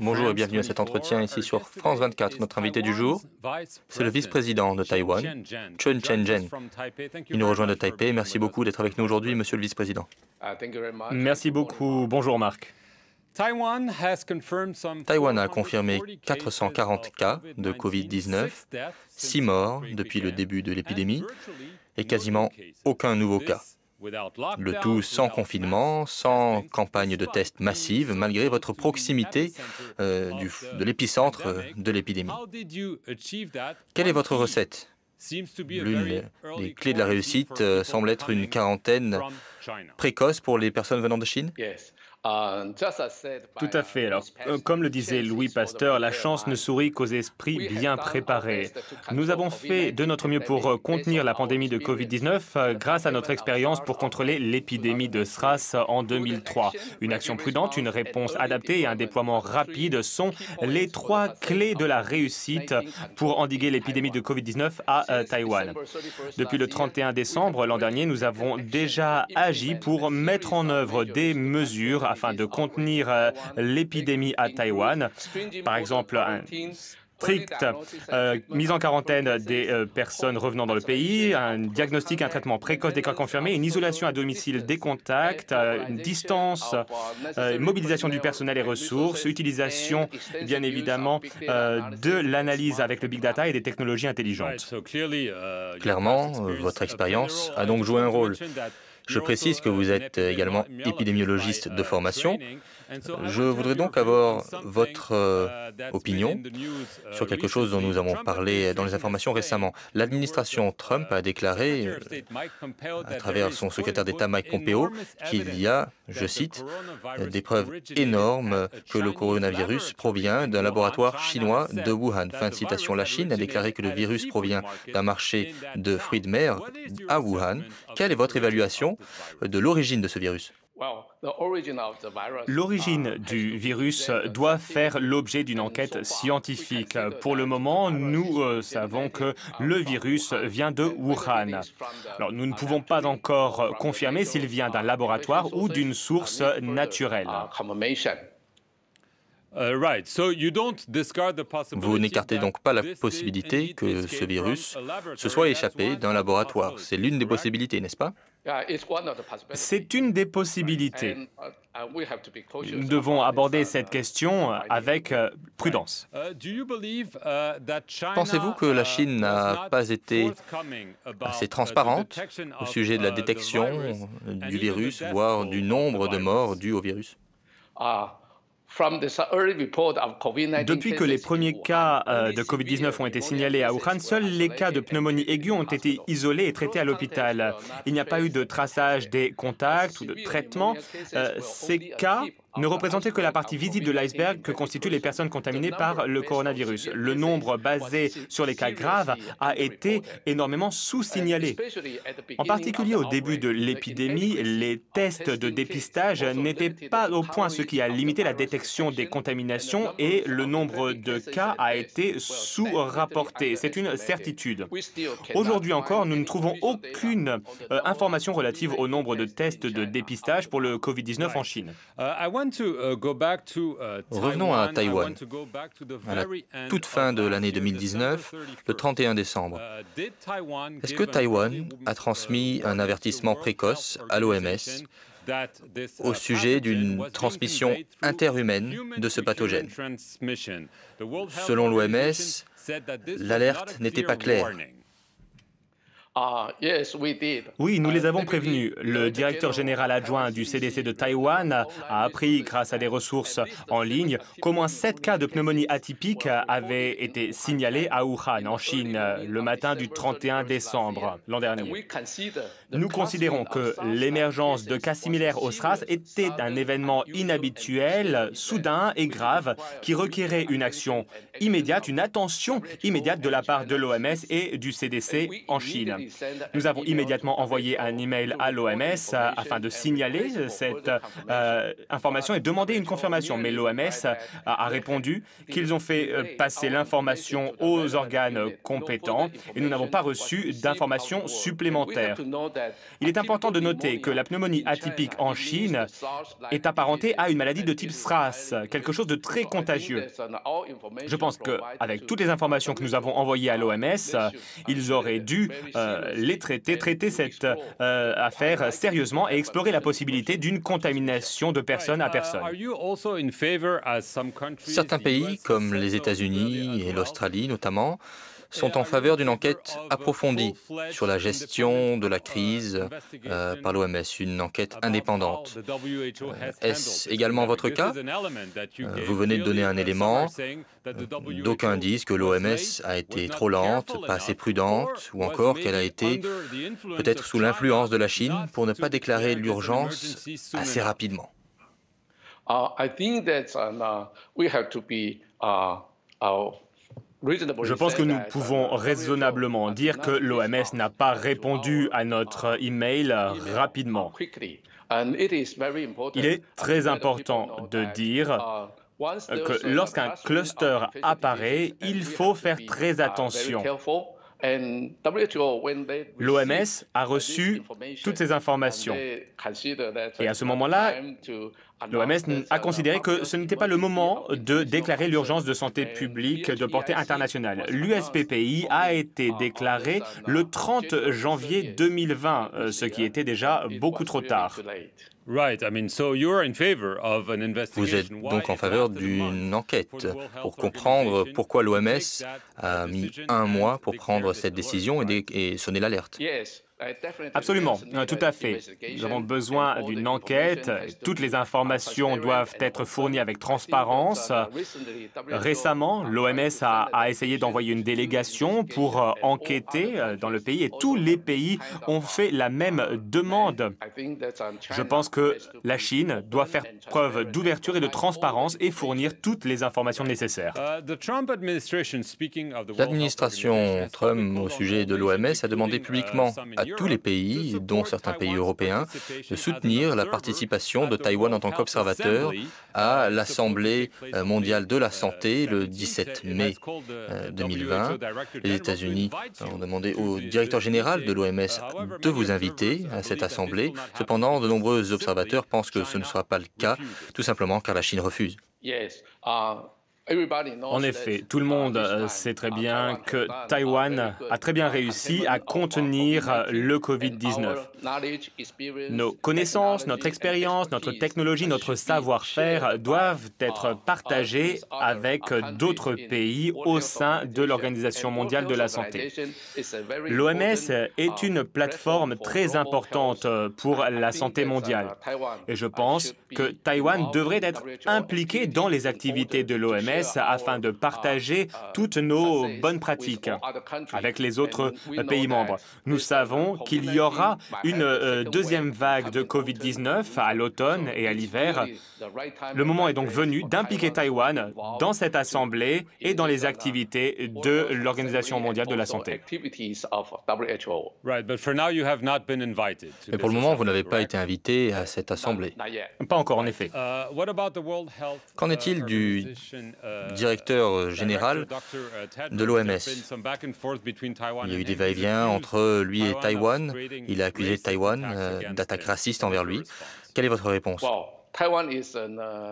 Bonjour et bienvenue à cet entretien ici sur France 24. Notre invité du jour, c'est le vice-président de Taïwan, Chun Chen-jen. Il nous rejoint de Taipei. Merci beaucoup d'être avec nous aujourd'hui, monsieur le vice-président. Merci beaucoup. Bonjour Marc. Taïwan a confirmé 440 cas de Covid-19, 6 morts depuis le début de l'épidémie et quasiment aucun nouveau cas. Le tout sans confinement, sans campagne de tests massive, malgré votre proximité de l'épicentre de l'épidémie. Quelle est votre recette? L'une des clés de la réussite semble être une quarantaine précoce pour les personnes venant de Chine? Tout à fait. Alors, comme le disait Louis Pasteur, la chance ne sourit qu'aux esprits bien préparés. Nous avons fait de notre mieux pour contenir la pandémie de Covid-19 grâce à notre expérience pour contrôler l'épidémie de SRAS en 2003. Une action prudente, une réponse adaptée et un déploiement rapide sont les trois clés de la réussite pour endiguer l'épidémie de Covid-19 à Taïwan. Depuis le 31 décembre l'an dernier, nous avons déjà agi pour mettre en œuvre des mesures afin de contenir l'épidémie à Taïwan. Par exemple, une stricte mise en quarantaine des personnes revenant dans le pays, un diagnostic, un traitement précoce des cas confirmés, une isolation à domicile des contacts, une distance, mobilisation du personnel et ressources, utilisation, bien évidemment, de l'analyse avec le big data et des technologies intelligentes. Clairement, votre expérience a donc joué un rôle. Je précise que vous êtes également épidémiologiste de formation. Je voudrais donc avoir votre opinion sur quelque chose dont nous avons parlé dans les informations récemment. L'administration Trump a déclaré, à travers son secrétaire d'État Mike Pompeo, qu'il y a, je cite, des preuves énormes que le coronavirus provient d'un laboratoire chinois de Wuhan. Fin de citation. La Chine a déclaré que le virus provient d'un marché de fruits de mer à Wuhan. Quelle est votre évaluation de l'origine de ce virus? L'origine du virus doit faire l'objet d'une enquête scientifique. Pour le moment, nous savons que le virus vient de Wuhan. Alors, nous ne pouvons pas encore confirmer s'il vient d'un laboratoire ou d'une source naturelle. Vous n'écartez donc pas la possibilité que ce virus se soit échappé d'un laboratoire. C'est l'une des possibilités, n'est-ce pas? C'est une des possibilités. Nous devons aborder cette question avec prudence. Pensez-vous que la Chine n'a pas été assez transparente au sujet de la détection du virus, voire du nombre de morts dus au virus? Depuis que les premiers cas de Covid-19 ont été signalés à Wuhan, seuls les cas de pneumonie aiguë ont été isolés et traités à l'hôpital. Il n'y a pas eu de traçage des contacts ou de traitement. Ces cas ne représentaient que la partie visible de l'iceberg que constituent les personnes contaminées par le coronavirus. Le nombre basé sur les cas graves a été énormément sous-signalé. En particulier au début de l'épidémie, les tests de dépistage n'étaient pas au point, ce qui a limité la détection des contaminations et le nombre de cas a été sous-rapporté. C'est une certitude. Aujourd'hui encore, nous ne trouvons aucune information relative au nombre de tests de dépistage pour le Covid-19 en Chine. Revenons à Taïwan. À la toute fin de l'année 2019, le 31 décembre, est-ce que Taïwan a transmis un avertissement précoce à l'OMS au sujet d'une transmission interhumaine de ce pathogène? Selon l'OMS, l'alerte n'était pas claire. Oui, nous les avons prévenus. Le directeur général adjoint du CDC de Taïwan a appris, grâce à des ressources en ligne, qu'au moins 7 cas de pneumonie atypique avaient été signalés à Wuhan, en Chine, le matin du 31 décembre l'an dernier. Nous considérons que l'émergence de cas similaires au SRAS était un événement inhabituel, soudain et grave, qui requérait une action immédiate, une attention immédiate de la part de l'OMS et du CDC en Chine. Nous avons immédiatement envoyé un email à l'OMS afin de signaler cette information et demander une confirmation. Mais l'OMS a répondu qu'ils ont fait passer l'information aux organes compétents et nous n'avons pas reçu d'informations supplémentaires. Il est important de noter que la pneumonie atypique en Chine est apparentée à une maladie de type SRAS, quelque chose de très contagieux. Je pense qu'avec toutes les informations que nous avons envoyées à l'OMS, ils auraient dû traiter cette affaire sérieusement et explorer la possibilité d'une contamination de personne à personne. Certains pays, comme les États-Unis et l'Australie notamment, sont en faveur d'une enquête approfondie sur la gestion de la crise par l'OMS, une enquête indépendante. Est-ce également votre cas? Vous venez de donner un élément. D'aucuns disent que l'OMS a été trop lente, pas assez prudente, ou encore qu'elle a été peut-être sous l'influence de la Chine pour ne pas déclarer l'urgence assez rapidement. Je pense que nous pouvons raisonnablement dire que l'OMS n'a pas répondu à notre email rapidement. Il est très important de dire que lorsqu'un cluster apparaît, il faut faire très attention. L'OMS a reçu toutes ces informations. Et à ce moment-là, l'OMS a considéré que ce n'était pas le moment de déclarer l'urgence de santé publique de portée internationale. L'USPPI a été déclaré le 30 janvier 2020, ce qui était déjà beaucoup trop tard. Vous êtes donc en faveur d'une enquête pour comprendre pourquoi l'OMS a mis un mois pour prendre cette décision et sonner l'alerte. Absolument, tout à fait. Nous avons besoin d'une enquête. Toutes les informations doivent être fournies avec transparence. Récemment, l'OMS a essayé d'envoyer une délégation pour enquêter dans le pays et tous les pays ont fait la même demande. Je pense que la Chine doit faire preuve d'ouverture et de transparence et fournir toutes les informations nécessaires. L'administration Trump, au sujet de l'OMS, a demandé publiquement à tous les pays, dont certains pays européens, de soutenir la participation de Taïwan en tant qu'observateur à l'Assemblée mondiale de la santé le 17 mai 2020. Les États-Unis ont demandé au directeur général de l'OMS de vous inviter à cette assemblée. Cependant, de nombreux observateurs pensent que ce ne sera pas le cas, tout simplement car la Chine refuse. En effet, tout le monde sait très bien que Taïwan a très bien réussi à contenir le COVID-19. Nos connaissances, notre expérience, notre technologie, notre savoir-faire doivent être partagés avec d'autres pays au sein de l'Organisation mondiale de la santé. L'OMS est une plateforme très importante pour la santé mondiale. Et je pense que Taïwan devrait être impliqué dans les activités de l'OMS afin de partager toutes nos bonnes pratiques avec les autres pays membres. Nous savons qu'il y aura une deuxième vague de COVID-19 à l'automne et à l'hiver. Le moment est donc venu d'impliquer Taïwan dans cette assemblée et dans les activités de l'Organisation mondiale de la santé. Mais pour le moment, vous n'avez pas été invité à cette assemblée. Pas encore, en effet. Qu'en est-il du directeur général de l'OMS? Il y a eu des va-et-vient entre lui et Taïwan. Il a accusé Taïwan d'attaques racistes envers lui. Quelle est votre réponse?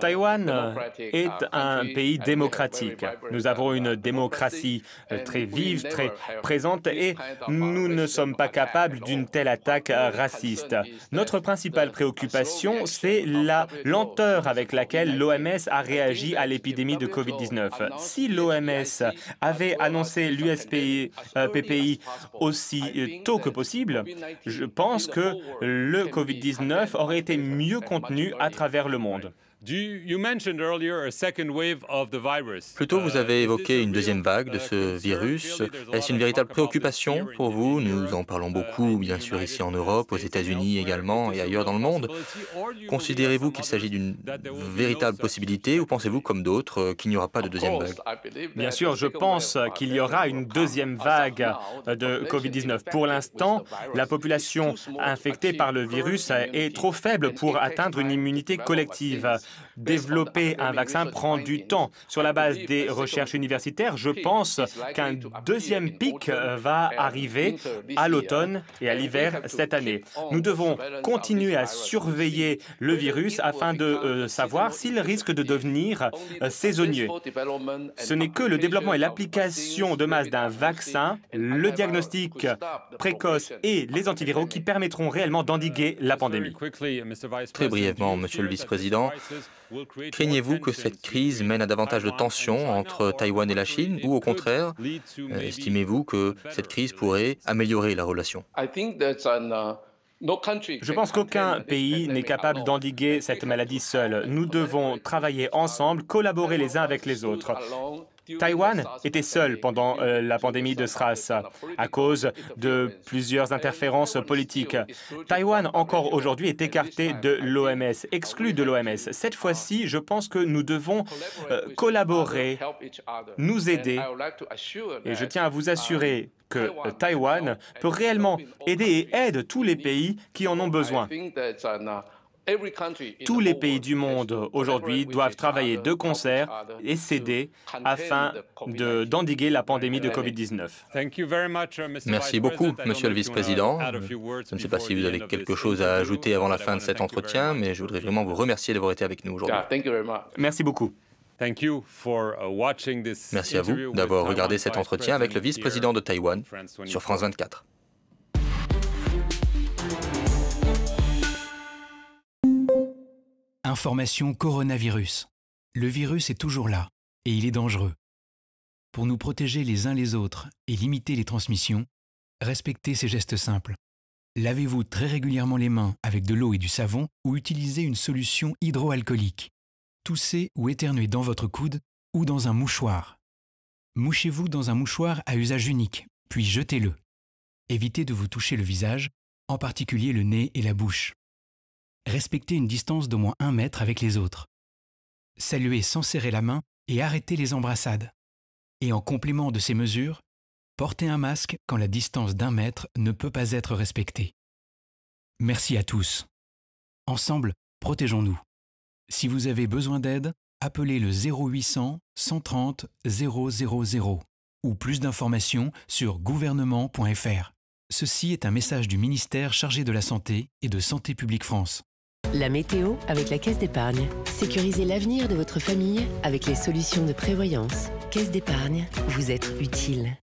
Taïwan est un pays démocratique. Nous avons une démocratie très vive, très présente et nous ne sommes pas capables d'une telle attaque raciste. Notre principale préoccupation, c'est la lenteur avec laquelle l'OMS a réagi à l'épidémie de COVID-19. Si l'OMS avait annoncé l'USPPI aussi tôt que possible, je pense que le COVID-19 aurait été mieux contenu à travers le monde. Plus tôt, vous avez évoqué une deuxième vague de ce virus. Est-ce une véritable préoccupation pour vous? Nous en parlons beaucoup, bien sûr, ici en Europe, aux États-Unis également et ailleurs dans le monde. Considérez-vous qu'il s'agit d'une véritable possibilité ou pensez-vous, comme d'autres, qu'il n'y aura pas de deuxième vague? Bien sûr, je pense qu'il y aura une deuxième vague de COVID-19. Pour l'instant, la population infectée par le virus est trop faible pour atteindre une immunité collective. Développer un vaccin prend du temps. Sur la base des recherches universitaires, je pense qu'un deuxième pic va arriver à l'automne et à l'hiver cette année. Nous devons continuer à surveiller le virus afin de savoir s'il risque de devenir saisonnier. Ce n'est que le développement et l'application de masse d'un vaccin, le diagnostic précoce et les antiviraux qui permettront réellement d'endiguer la pandémie. Très brièvement, Monsieur le Vice-président, craignez-vous que cette crise mène à davantage de tensions entre Taïwan et la Chine ou au contraire, estimez-vous que cette crise pourrait améliorer la relation? Je pense qu'aucun pays n'est capable d'endiguer cette maladie seul. Nous devons travailler ensemble, collaborer les uns avec les autres. Taïwan était seul pendant la pandémie de SRAS à cause de plusieurs interférences politiques. Taïwan, encore aujourd'hui, est écarté de l'OMS, exclu de l'OMS. Cette fois-ci, je pense que nous devons collaborer, nous aider. Et je tiens à vous assurer que Taïwan peut réellement aider et aide tous les pays qui en ont besoin. Tous les pays du monde aujourd'hui doivent travailler de concert et s'aider afin d'endiguer la pandémie de COVID-19. Merci beaucoup, Monsieur le Vice-président. Je ne sais pas si vous avez quelque chose à ajouter avant la fin de cet entretien, mais je voudrais vraiment vous remercier d'avoir été avec nous aujourd'hui. Merci beaucoup. Merci à vous d'avoir regardé cet entretien avec le vice-président de Taïwan sur France 24. Information coronavirus. Le virus est toujours là et il est dangereux. Pour nous protéger les uns les autres et limiter les transmissions, respectez ces gestes simples. Lavez-vous très régulièrement les mains avec de l'eau et du savon ou utilisez une solution hydroalcoolique. Toussez ou éternuez dans votre coude ou dans un mouchoir. Mouchez-vous dans un mouchoir à usage unique, puis jetez-le. Évitez de vous toucher le visage, en particulier le nez et la bouche. Respectez une distance d'au moins 1 mètre avec les autres. Saluez sans serrer la main et arrêtez les embrassades. Et en complément de ces mesures, portez un masque quand la distance d'1 mètre ne peut pas être respectée. Merci à tous. Ensemble, protégeons-nous. Si vous avez besoin d'aide, appelez le 0800 130 000 ou plus d'informations sur gouvernement.fr. Ceci est un message du ministère chargé de la Santé et de Santé publique France. La météo avec la Caisse d'épargne. Sécurisez l'avenir de votre famille avec les solutions de prévoyance. Caisse d'épargne, vous êtes utile.